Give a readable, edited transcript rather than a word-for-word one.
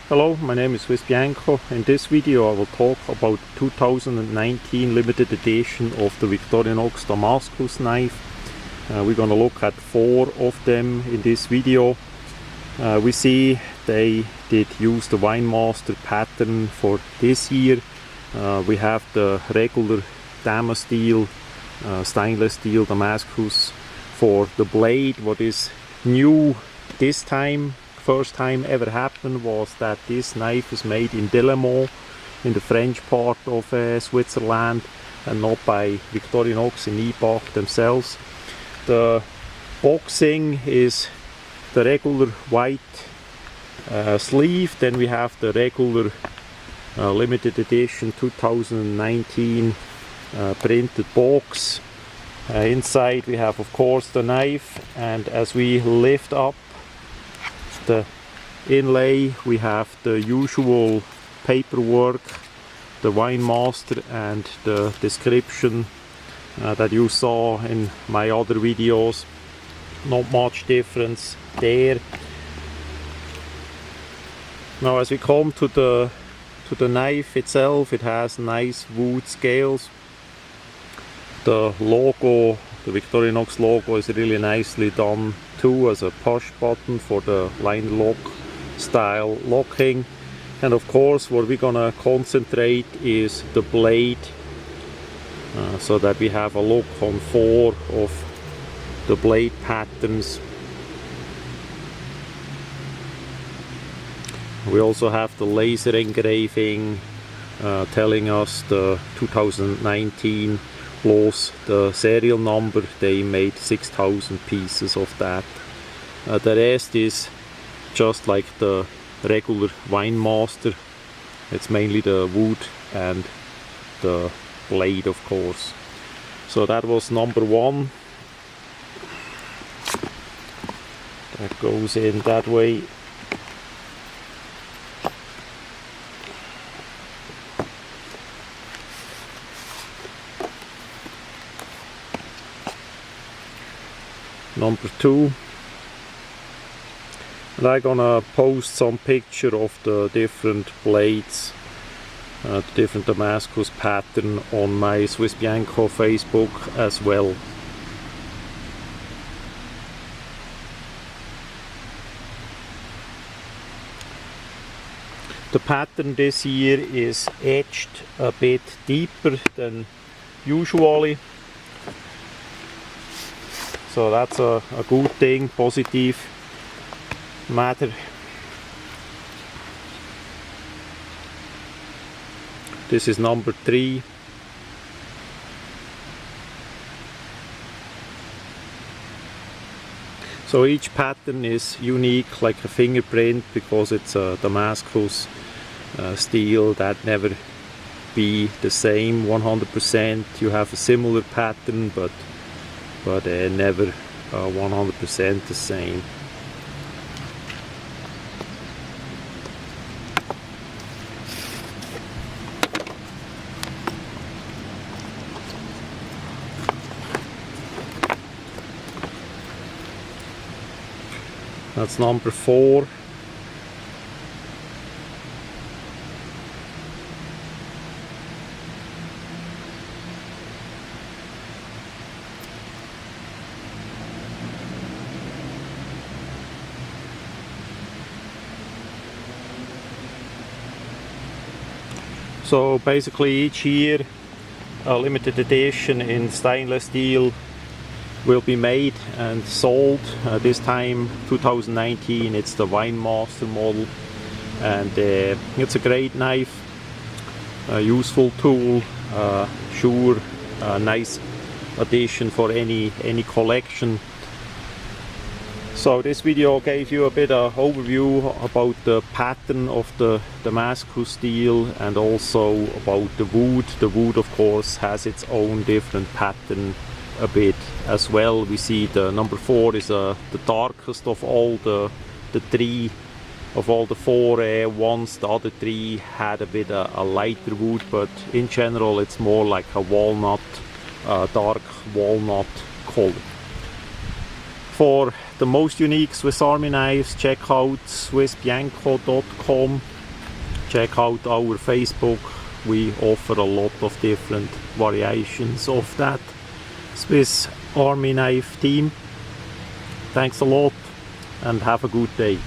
Hello, my name is swissbianco. In this video I will talk about 2019 limited edition of the Victorinox Damascus knife. We're going to look at 4 of them in this video. We see they did use the Winemaster pattern for this year. We have the regular stainless steel Damascus for the blade. What is new this time, first time ever happened, was that this knife is made in Delémont, in the French part of Switzerland, and not by Victorinox in Ibach themselves. The boxing is the regular white sleeve. Then we have the regular limited edition 2019 printed box. Inside we have, of course, the knife, and as we lift up the inlay we have the usual paperwork, the Winemaster, and the description that you saw in my other videos. Not much difference there. Now as we come to the knife itself, it has nice wood scales. The logo, the Victorinox logo, is really nicely done too, as a push button for the line lock style locking. And of course what we're gonna concentrate is the blade, so that we have a look on 4 of the blade patterns. We also have the laser engraving telling us the 2019 plus the serial number. They made 6,000 pieces of that. The rest is just like the regular Winemaster. It's mainly the wood and the blade, of course. So that was number 1. That goes in that way. Number 2, and I'm gonna post some picture of the different blades, the different Damascus pattern on my swissbianco Facebook as well. The pattern this year is etched a bit deeper than usually. So that's a good thing, positive matter. This is number 3. So each pattern is unique, like a fingerprint, because it's a Damascus steel that never be the same 100%. You have a similar pattern, but never 100% the same. That's number 4. So basically each year a limited edition in stainless steel will be made and sold. This time 2019 it's the Winemaster model, and it's a great knife, a useful tool, sure, a nice addition for any collection. So this video gave you a bit of overview about the pattern of the Damascus steel, and also about the wood. The wood, of course, has its own different pattern a bit as well. We see the number 4 is the darkest of all the 3 of all the 4 ones. The other 3 had a bit a lighter wood, but in general it's more like a walnut, dark walnut color. For the most unique Swiss Army knives, check out swissbianco.com. check out our Facebook. We offer a lot of different variations of that Swiss Army knife theme. Thanks a lot and have a good day.